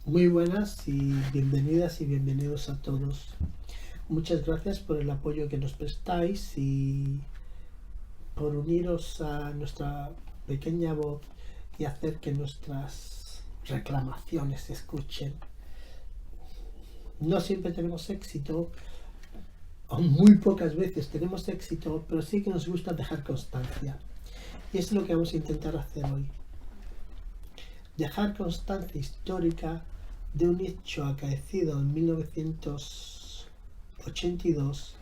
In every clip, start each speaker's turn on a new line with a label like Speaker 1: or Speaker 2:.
Speaker 1: Muy buenas y bienvenidas y bienvenidos a todos. Muchas gracias por el apoyo que nos prestáis y por uniros a nuestra pequeña voz y hacer que nuestras reclamaciones se escuchen. No siempre tenemos éxito, o muy pocas veces tenemos éxito, pero sí que nos gusta dejar constancia. Y es lo que vamos a intentar hacer hoy. Dejar constancia histórica de un hecho acaecido en 1982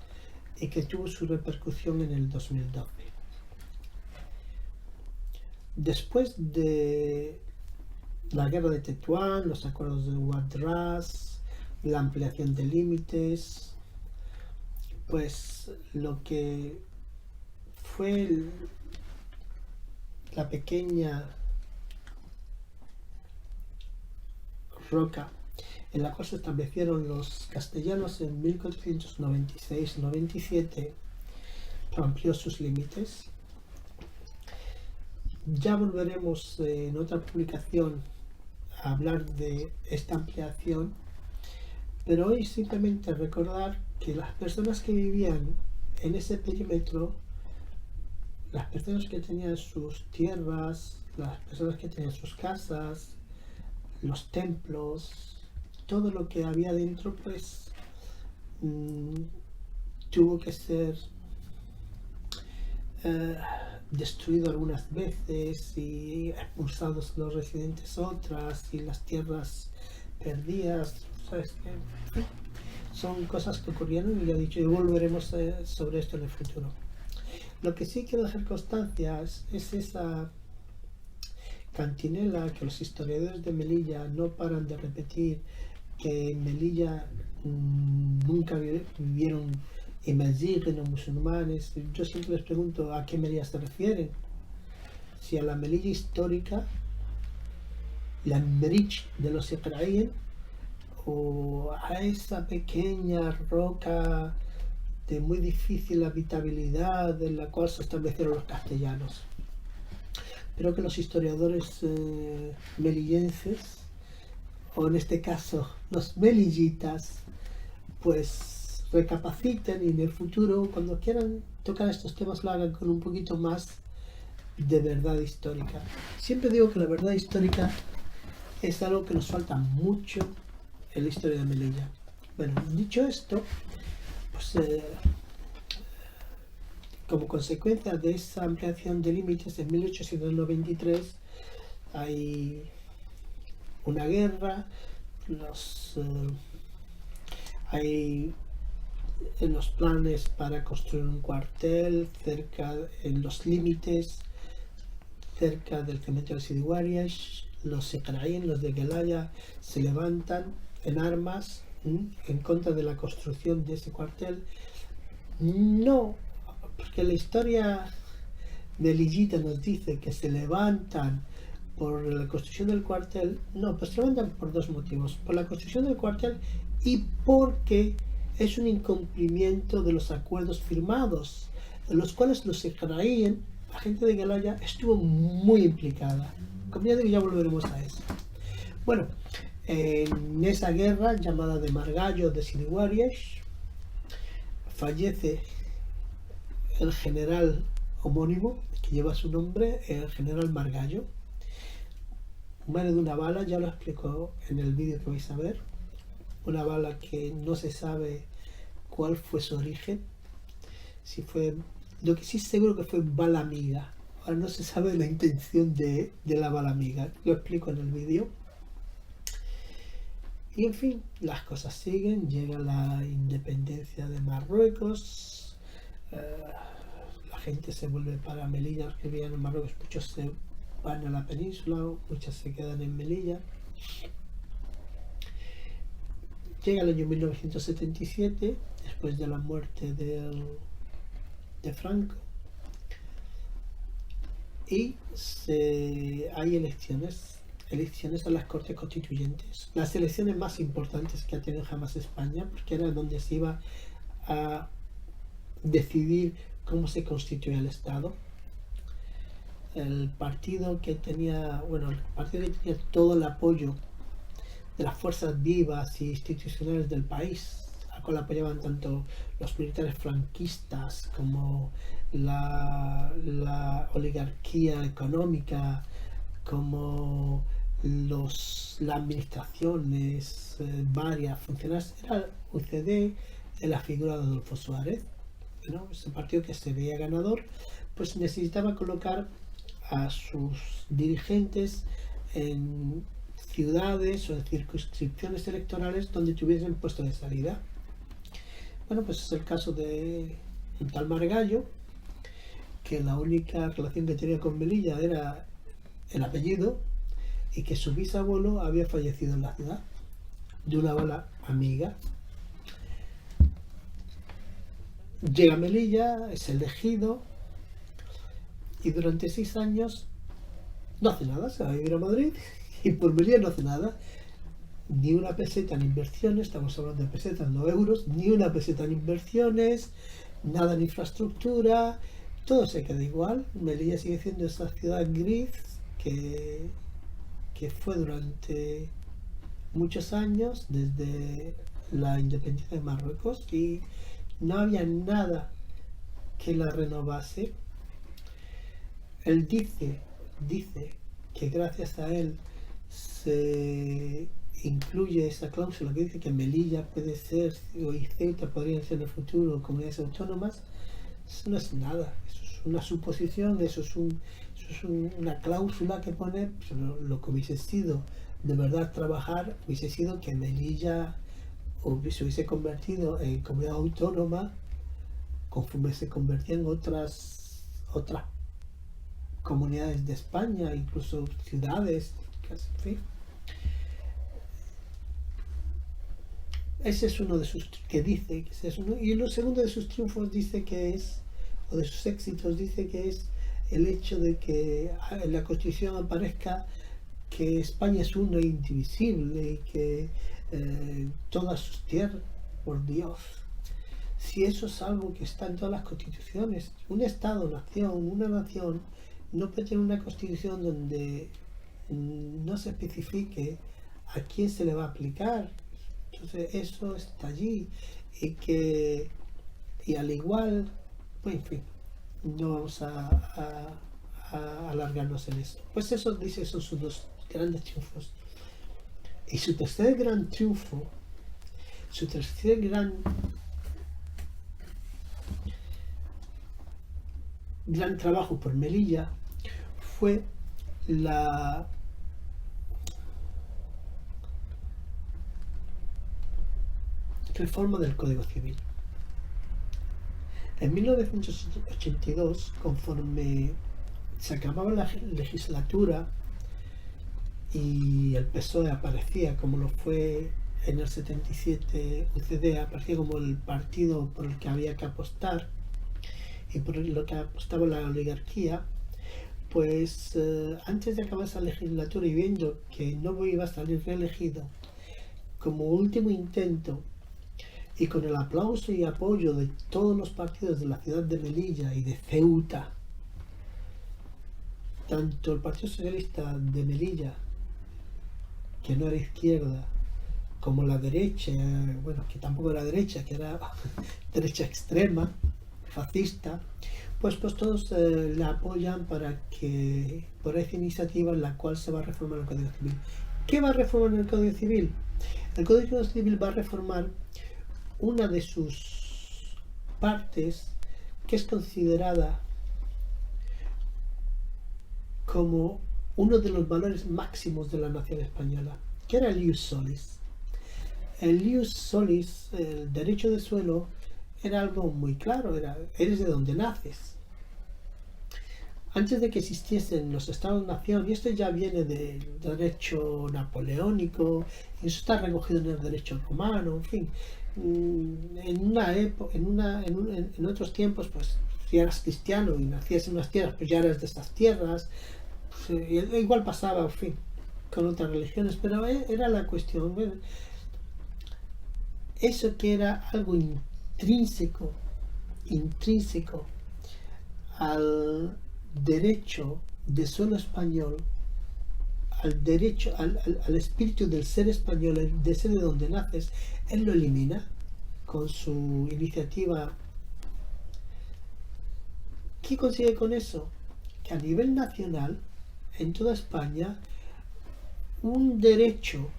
Speaker 1: y que tuvo su repercusión en el 2012. Después de la guerra de Tetuán, los acuerdos de Wadras, la ampliación de límites, pues lo que fue la pequeña roca en la cual se establecieron los castellanos en 1496-97, amplió sus límites. Ya volveremos en otra publicación a hablar de esta ampliación, pero hoy simplemente recordar que las personas que vivían en ese perímetro, las personas que tenían sus tierras, las personas que tenían sus casas, los templos, todo lo que había dentro, pues tuvo que ser destruido algunas veces y expulsados los residentes otras, y las tierras perdidas. ¿Sabes qué? Son cosas que ocurrieron y ya he dicho, y volveremos sobre esto en el futuro. Lo que sí quiero dejar constancia es esa cantinela que los historiadores de Melilla no paran de repetir, que en Melilla nunca vivieron indígenas, musulmanes. Yo siempre les pregunto a qué Melilla se refieren, si a la Melilla histórica, la Merich de los Ephraim, o a esa pequeña roca de muy difícil habitabilidad en la cual se establecieron los castellanos. Pero que los historiadores melillenses, o en este caso los melillitas, pues recapaciten y en el futuro, cuando quieran tocar estos temas, lo hagan con un poquito más de verdad histórica. Siempre digo que la verdad histórica es algo que nos falta mucho en la historia de Melilla. Bueno, dicho esto, pues como consecuencia de esa ampliación de límites en 1893 hay una guerra, hay los planes para construir un cuartel en los límites, cerca del cementerio de Sidi Guariach. Los Secaraín, los de Gelaya, se levantan en armas en contra de la construcción de ese cuartel. No, porque la historia melillita nos dice que se levantan por la construcción del cuartel. No, pues se levantan por dos motivos: por la construcción del cuartel y porque es un incumplimiento de los acuerdos firmados, en los cuales los Secaraín, la gente de Gelaya, estuvo muy implicada. Como ya digo, ya volveremos a eso. Bueno, en esa guerra llamada de Margallo de Sidi Guariach, fallece el general homónimo que lleva su nombre, el general Margallo. Muere de una bala, ya lo explico en el vídeo que vais a ver. Una bala que no se sabe cuál fue su origen. Si fue, lo que sí es seguro que fue bala amiga. Ahora no se sabe la intención de la bala amiga. Lo explico en el vídeo. Y en fin, las cosas siguen. Llega la independencia de Marruecos. La gente se vuelve para Melilla, los que vivían en Marruecos. Muchos se van a la península, muchos se quedan en Melilla. Llega el año 1977, después de la muerte de Franco, y hay elecciones a las Cortes Constituyentes, las elecciones más importantes que ha tenido jamás España, porque era donde se iba a decidir cómo se constituía el Estado. El partido que tenía todo el apoyo de las fuerzas vivas e institucionales del país, al cual apoyaban tanto los militares franquistas como la oligarquía económica, como las administraciones varias funcionarias. Era el UCD de la figura de Adolfo Suárez, ¿no? Ese partido que se veía ganador, pues necesitaba colocar a sus dirigentes en ciudades o en circunscripciones electorales donde tuviesen puesto de salida. Bueno, pues es el caso de un tal Margallo, que la única relación que tenía con Melilla era el apellido, y que su bisabuelo había fallecido en la ciudad de una bala amiga. Llega a Melilla, es elegido, y durante 6 años no hace nada, se va a vivir a Madrid, y por Melilla no hace nada. Ni una peseta en inversiones, estamos hablando de pesetas, no euros, ni una peseta en inversiones, nada en infraestructura, todo se queda igual. Melilla sigue siendo esa ciudad gris que fue durante muchos años, desde la independencia de Marruecos, y no había nada que la renovase. Él dice que gracias a él se incluye esa cláusula que dice que Melilla puede ser, y Ceuta podrían ser en el futuro comunidades autónomas. Eso no es nada, eso es una suposición, eso es una cláusula que pone. Pero lo que hubiese sido de verdad trabajar hubiese sido que Melilla se hubiese convertido en comunidad autónoma conforme se convertía en otras comunidades de España, incluso ciudades, en fin. Ese es uno de sus, que dice que ese es uno, y lo segundo de sus triunfos dice que es, o de sus éxitos dice que es el hecho de que en la Constitución aparezca que España es uno e indivisible, y que todas sus tierras, por Dios, si eso es algo que está en todas las constituciones. Un Estado-nación, una nación, no puede tener una constitución donde no se especifique a quién se le va a aplicar. Entonces eso está allí, y al igual, pues en fin, no vamos a alargarnos en eso. Pues eso dice, esos son sus 2 grandes triunfos. Y su tercer gran triunfo, su tercer gran trabajo por Melilla fue la reforma del Código Civil. En 1982, conforme se acababa la legislatura y el PSOE aparecía, como lo fue en el 77 UCD, aparecía como el partido por el que había que apostar y por lo que apostaba la oligarquía, pues antes de acabar esa legislatura, y viendo que no iba a salir reelegido, como último intento, y con el aplauso y apoyo de todos los partidos de la ciudad de Melilla y de Ceuta, tanto el Partido Socialista de Melilla, que no era izquierda, como la derecha, bueno, que tampoco era derecha, que era derecha extrema, fascista, pues todos le apoyan por esa iniciativa en la cual se va a reformar el Código Civil. ¿Qué va a reformar en el Código Civil? El Código Civil va a reformar una de sus partes que es considerada como uno de los valores máximos de la nación española, que era el ius solis. El ius solis, el derecho de suelo, era algo muy claro, eres de donde naces. Antes de que existiesen los estados-nación, y esto ya viene del derecho napoleónico, y eso está recogido en el derecho romano, en fin, en otros tiempos, pues si eras cristiano y nacías en unas tierras, pues ya eras de estas tierras. Pues, igual pasaba, en fin, con otras religiones, pero era la cuestión. Bueno, eso que era algo intrínseco al derecho de suelo español, al derecho, al espíritu del ser español, de ser de donde naces, él lo elimina con su iniciativa. ¿Qué consigue con eso? Que a nivel nacional, en toda España, un derecho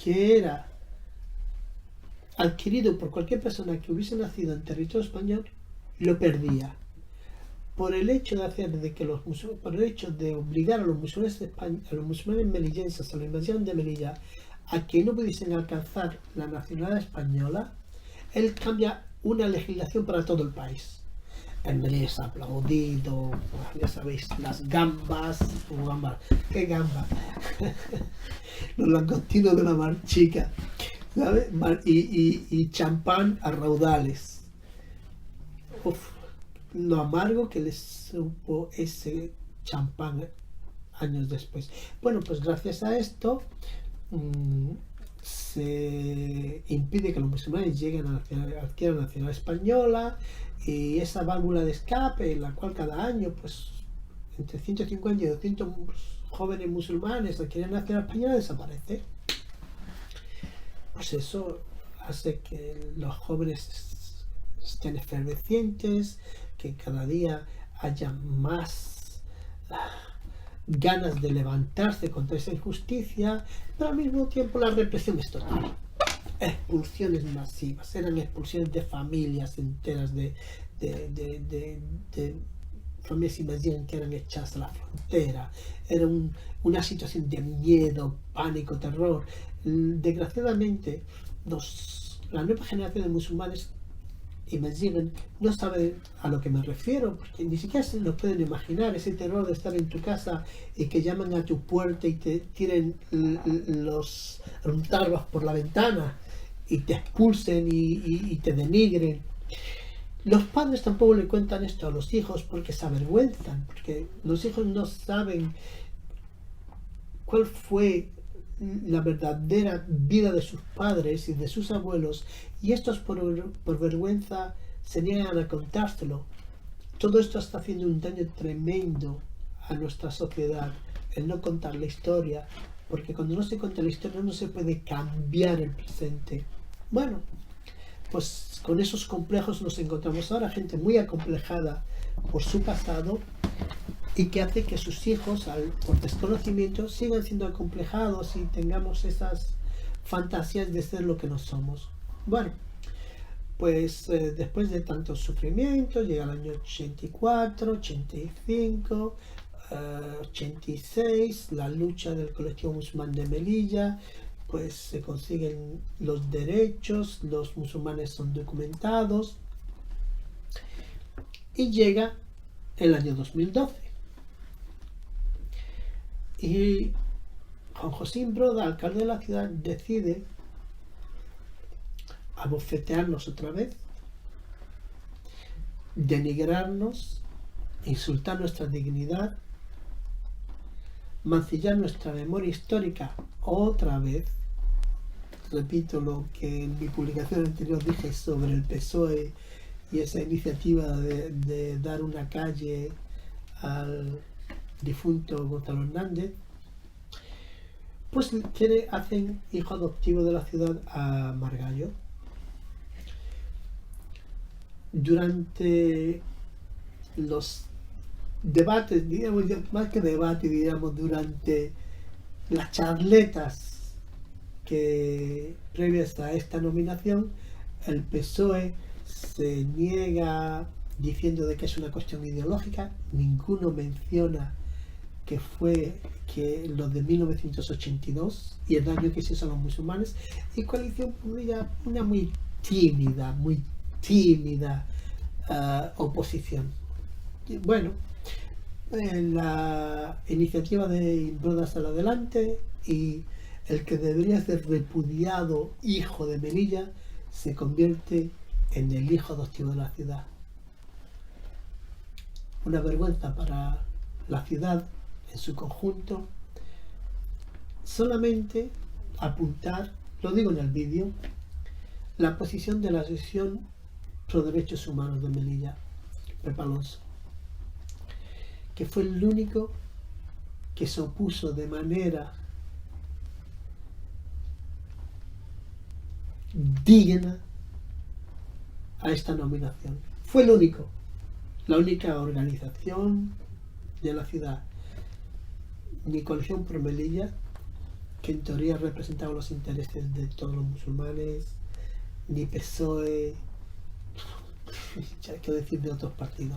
Speaker 1: que era adquirido por cualquier persona que hubiese nacido en territorio español, lo perdía. Por el hecho de hacer de que por el hecho de obligar a los musulmanes de España, a los musulmanes melillenses, a la invasión de Melilla, a que no pudiesen alcanzar la nacionalidad española, él cambia una legislación para todo el país. En Melilla es aplaudido, ya sabéis, las gambas, ¿qué gambas? Los langostinos de la mar chica, ¿sabes? Y champán a raudales. Uf, lo amargo que les supo ese champán años después. Bueno, pues gracias a esto se impide que los musulmanes lleguen a adquieran la nacionalidad española, y esa válvula de escape en la cual cada año pues entre 150 y 200 jóvenes musulmanes adquieren la nacionalidad española desaparece. Pues eso hace que los jóvenes estén efervescientes, que cada día haya más ganas de levantarse contra esa injusticia, pero al mismo tiempo la represión es total. Expulsiones masivas, eran expulsiones de familias enteras, de familias imaginadas que eran echadas a la frontera. Era una situación de miedo, pánico, terror. Desgraciadamente, la nueva generación de musulmanes imaginen, no saben a lo que me refiero, porque ni siquiera se lo pueden imaginar, ese terror de estar en tu casa y que llaman a tu puerta y te tiren los tarbas por la ventana y te expulsen y te denigren. Los padres tampoco le cuentan esto a los hijos porque se avergüenzan, porque los hijos no saben cuál fue la verdadera vida de sus padres y de sus abuelos, y estos por vergüenza se niegan a contárselo. Todo esto está haciendo un daño tremendo a nuestra sociedad, el no contar la historia, porque cuando no se cuenta la historia no se puede cambiar el presente. Bueno, pues con esos complejos nos encontramos ahora, gente muy acomplejada por su pasado, y que hace que sus hijos, por desconocimiento, sigan siendo acomplejados y tengamos esas fantasías de ser lo que no somos. Bueno, pues después de tantos sufrimientos, llega el año 84, 85, 86, la lucha del colectivo musulmán de Melilla, pues se consiguen los derechos, los musulmanes son documentados, y llega el año 2012. Y Juan Josín Broda, alcalde de la ciudad, decide abofetearnos otra vez, denigrarnos, insultar nuestra dignidad, mancillar nuestra memoria histórica otra vez. Repito lo que en mi publicación anterior dije sobre el PSOE y esa iniciativa de dar una calle al difunto Gonzalo Hernández. Pues hacen hijo adoptivo de la ciudad a Margallo. Durante los debates, digamos, más que debate, digamos, durante las charletas previas a esta nominación, el PSOE se niega diciendo de que es una cuestión ideológica. Ninguno menciona que fue los de 1982 y el daño que se hizo a los musulmanes, y Coalición Pública una muy tímida oposición. Y bueno, la iniciativa de Broda sale adelante, y el que debería ser repudiado hijo de Melilla se convierte en el hijo adoptivo de la ciudad. Una vergüenza para la ciudad en su conjunto. Solamente apuntar, lo digo en el vídeo, la posición de la Asociación Pro Derechos Humanos de Melilla, Pepe Alonso, que fue el único que se opuso de manera digna a esta nominación. Fue la única organización de la ciudad, ni Coalición por Melilla, que en teoría representaba los intereses de todos los musulmanes, ni PSOE, ya que decir de otros partidos.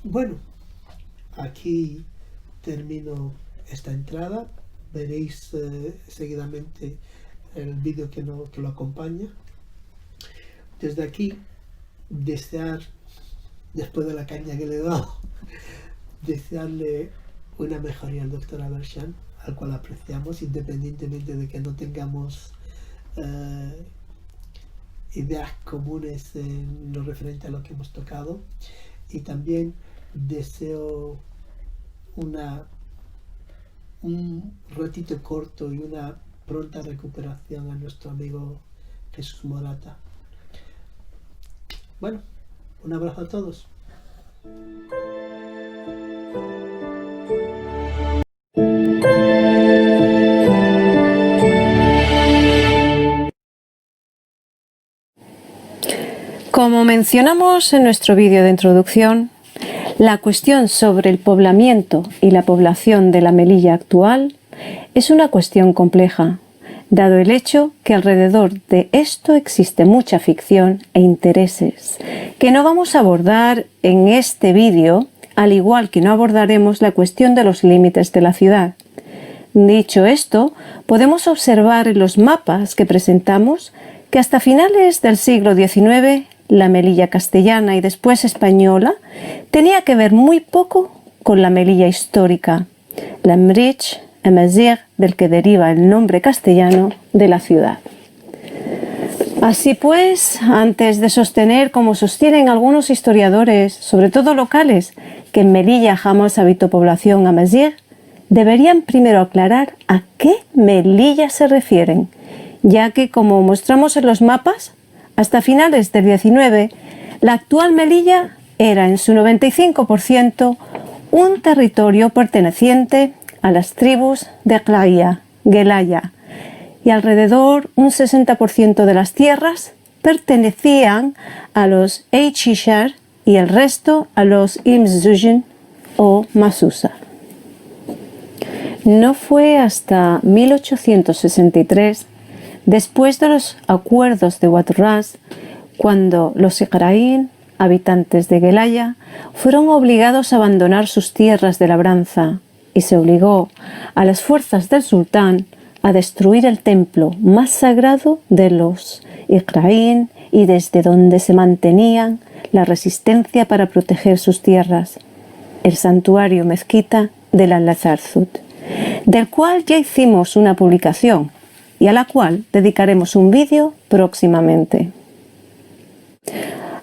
Speaker 1: Bueno, aquí termino esta entrada. Veréis seguidamente el vídeo que lo acompaña. Desde aquí, desear, después de la caña que le he dado, desearle una mejoría al doctor Abersham, al cual apreciamos, independientemente de que no tengamos ideas comunes en lo referente a lo que hemos tocado. Y también deseo un ratito corto y una pronta recuperación a nuestro amigo Jesús Morata. Bueno, un abrazo a todos.
Speaker 2: Como mencionamos en nuestro vídeo de introducción, la cuestión sobre el poblamiento y la población de la Melilla actual es una cuestión compleja, dado el hecho que alrededor de esto existe mucha ficción e intereses, que no vamos a abordar en este vídeo, al igual que no abordaremos la cuestión de los límites de la ciudad. Dicho esto, podemos observar en los mapas que presentamos que hasta finales del siglo XIX la Melilla castellana y después española tenía que ver muy poco con la Melilla histórica, la Mrich Amazigh, del que deriva el nombre castellano de la ciudad. Así pues, antes de sostener, como sostienen algunos historiadores, sobre todo locales, que en Melilla jamás habitó población amazigh, deberían primero aclarar a qué Melilla se refieren, ya que, como mostramos en los mapas, hasta finales del XIX, la actual Melilla era en su 95% un territorio perteneciente a las tribus de Gelaya, y alrededor un 60% de las tierras pertenecían a los Eichishar y el resto a los Imzujin o Masusa. No fue hasta 1863, después de los acuerdos de Watrous, cuando los Iqraín, habitantes de Gelaya, fueron obligados a abandonar sus tierras de labranza y se obligó a las fuerzas del sultán a destruir el templo más sagrado de los Iqraín y desde donde se mantenían la resistencia para proteger sus tierras, el santuario mezquita del Al-Zarzut, del cual ya hicimos una publicación y a la cual dedicaremos un vídeo próximamente.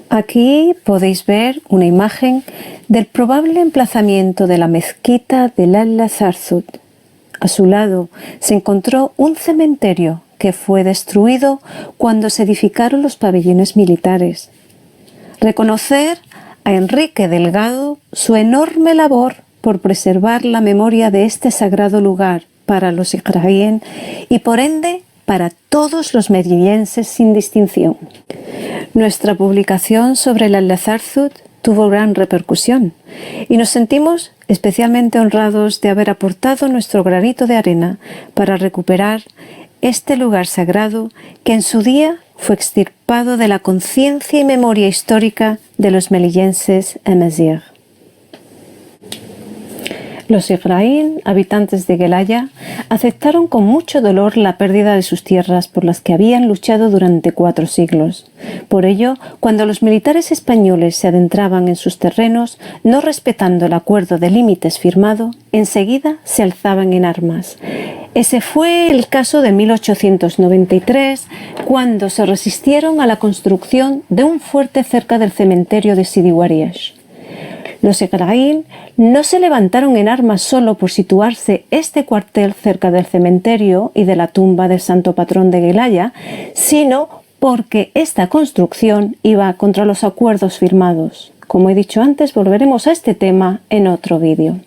Speaker 2: Aquí podéis ver una imagen del probable emplazamiento de la mezquita del Al-Zarzut. A su lado se encontró un cementerio que fue destruido cuando se edificaron los pabellones militares. Reconocer a Enrique Delgado su enorme labor por preservar la memoria de este sagrado lugar para los iqraín y por ende para todos los melillenses sin distinción. Nuestra publicación sobre el Al-Zarzut tuvo gran repercusión y nos sentimos especialmente honrados de haber aportado nuestro granito de arena para recuperar este lugar sagrado que en su día fue extirpado de la conciencia y memoria histórica de los melillenses amazigh. Los iqraín, habitantes de Gelaya, aceptaron con mucho dolor la pérdida de sus tierras por las que habían luchado durante 4 siglos. Por ello, cuando los militares españoles se adentraban en sus terrenos, no respetando el acuerdo de límites firmado, enseguida se alzaban en armas. Ese fue el caso de 1893, cuando se resistieron a la construcción de un fuerte cerca del cementerio de Sidi Wariash. Los iqraín no se levantaron en armas solo por situarse este cuartel cerca del cementerio y de la tumba del santo patrón de Gelaya, sino porque esta construcción iba contra los acuerdos firmados. Como he dicho antes, volveremos a este tema en otro vídeo.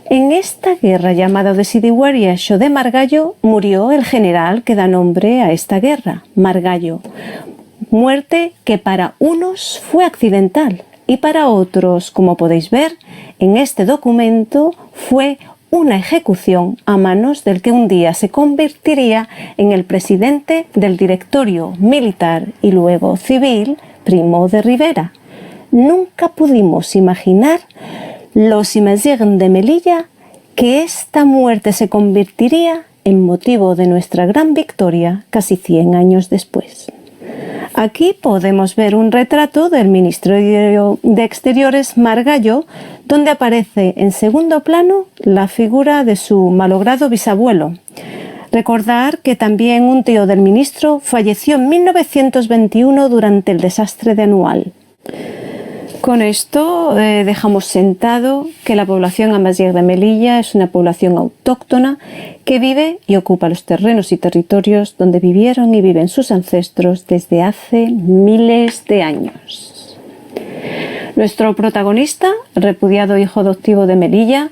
Speaker 2: En esta guerra llamada de Sidiwariash o de Margallo murió el general que da nombre a esta guerra, Margallo. Muerte que para unos fue accidental y para otros, como podéis ver en este documento, fue una ejecución a manos del que un día se convertiría en el presidente del directorio militar y luego civil, Primo de Rivera. Nunca pudimos imaginar, los Imazighen de Melilla, que esta muerte se convertiría en motivo de nuestra gran victoria casi 100 años después. Aquí podemos ver un retrato del ministro de Exteriores Margallo, donde aparece en segundo plano la figura de su malogrado bisabuelo. Recordar que también un tío del ministro falleció en 1921 durante el desastre de Anual. Con esto dejamos sentado que la población amazigh de Melilla es una población autóctona que vive y ocupa los terrenos y territorios donde vivieron y viven sus ancestros desde hace miles de años. Nuestro protagonista, el repudiado hijo adoptivo de Melilla,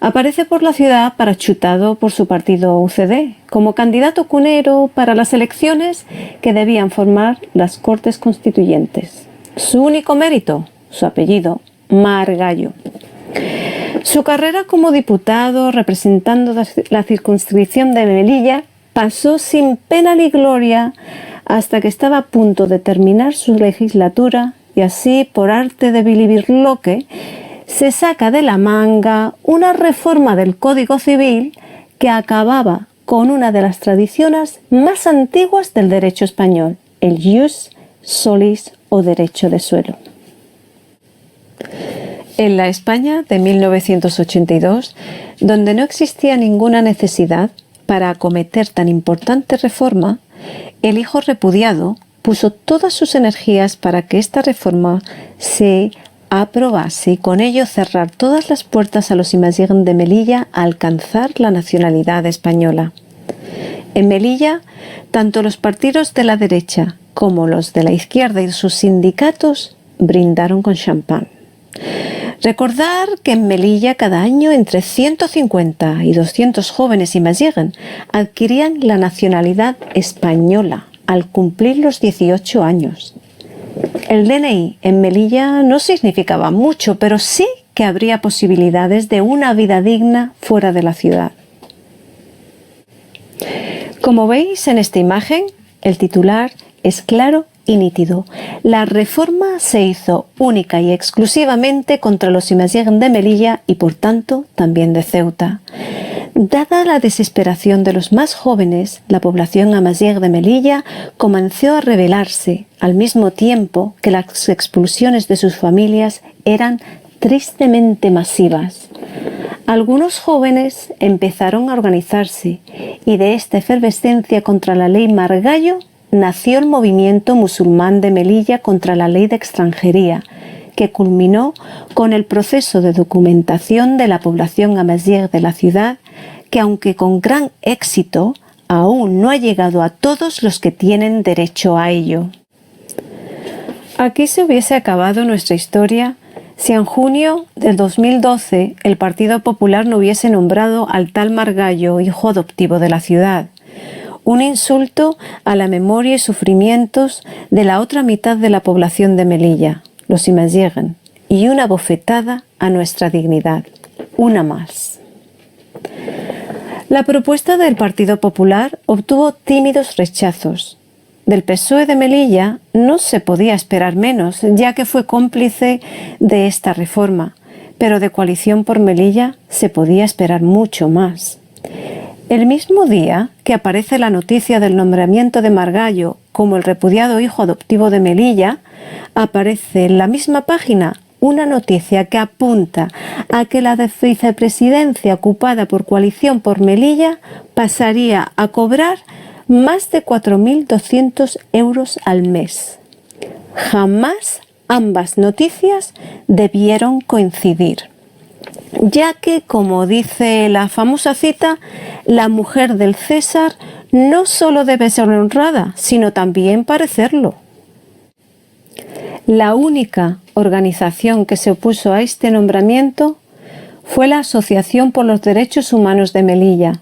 Speaker 2: aparece por la ciudad parachutado por su partido UCD como candidato cunero para las elecciones que debían formar las Cortes Constituyentes. Su único mérito, su apellido, Margallo. Su carrera como diputado representando la circunscripción de Melilla pasó sin pena ni gloria hasta que estaba a punto de terminar su legislatura y así, por arte de bilibirloque, se saca de la manga una reforma del Código Civil que acababa con una de las tradiciones más antiguas del derecho español, el jus solis o derecho de suelo. En la España de 1982, donde no existía ninguna necesidad para acometer tan importante reforma, el hijo repudiado puso todas sus energías para que esta reforma se aprobase y con ello cerrar todas las puertas a los Imazighen de Melilla a alcanzar la nacionalidad española. En Melilla, tanto los partidos de la derecha como los de la izquierda y sus sindicatos brindaron con champán. Recordar que en Melilla cada año entre 150 y 200 jóvenes Imazighen adquirían la nacionalidad española al cumplir los 18 años. El DNI en Melilla no significaba mucho, pero sí que habría posibilidades de una vida digna fuera de la ciudad. Como veis en esta imagen, el titular es claro y nítido. La reforma se hizo única y exclusivamente contra los Imazighen de Melilla y por tanto también de Ceuta. Dada la desesperación de los más jóvenes, la población amazigh de Melilla comenzó a rebelarse al mismo tiempo que las expulsiones de sus familias eran tristemente masivas. Algunos jóvenes empezaron a organizarse y de esta efervescencia contra la ley Margallo nació el movimiento musulmán de Melilla contra la ley de extranjería, que culminó con el proceso de documentación de la población amazigh de la ciudad, que aunque con gran éxito, aún no ha llegado a todos los que tienen derecho a ello. Aquí se hubiese acabado nuestra historia si en junio del 2012 el Partido Popular no hubiese nombrado al tal Margallo hijo adoptivo de la ciudad. Un insulto a la memoria y sufrimientos de la otra mitad de la población de Melilla, los Imazighen, y una bofetada a nuestra dignidad, una más. La propuesta del Partido Popular obtuvo tímidos rechazos. Del PSOE de Melilla no se podía esperar menos, ya que fue cómplice de esta reforma, pero de Coalición por Melilla se podía esperar mucho más. El mismo día que aparece la noticia del nombramiento de Margallo como el repudiado hijo adoptivo de Melilla, aparece en la misma página una noticia que apunta a que la vicepresidencia ocupada por Coalición por Melilla pasaría a cobrar más de 4.200 euros al mes. Jamás ambas noticias debieron coincidir, ya que, como dice la famosa cita, la mujer del César no solo debe ser honrada, sino también parecerlo. La única organización que se opuso a este nombramiento fue la Asociación por los Derechos Humanos de Melilla,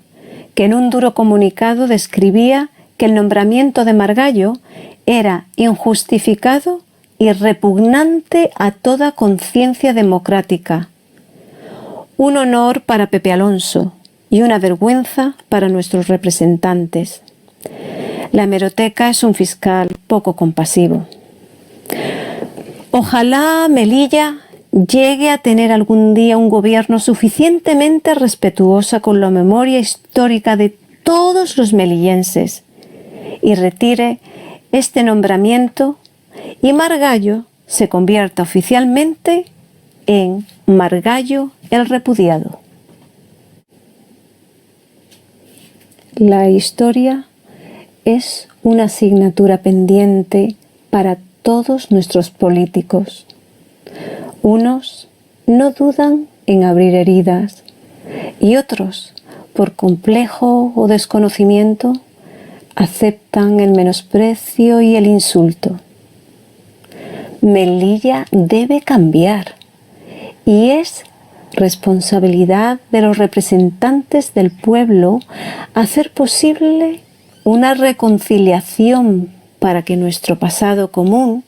Speaker 2: que en un duro comunicado describía que el nombramiento de Margallo era injustificado y repugnante a toda conciencia democrática. Un honor para Pepe Alonso y una vergüenza para nuestros representantes. La hemeroteca es un fiscal poco compasivo. Ojalá Melilla llegue a tener algún día un gobierno suficientemente respetuoso con la memoria histórica de todos los melillenses y retire este nombramiento y Margallo se convierta oficialmente en Margallo el Repudiado. La historia es una asignatura pendiente para todos nuestros políticos. Unos no dudan en abrir heridas y otros, por complejo o desconocimiento, aceptan el menosprecio y el insulto. Melilla debe cambiar y es responsabilidad de los representantes del pueblo hacer posible una reconciliación para que nuestro pasado común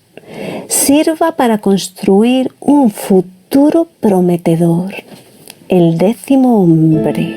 Speaker 2: sirva para construir un futuro prometedor, el 10º hombre.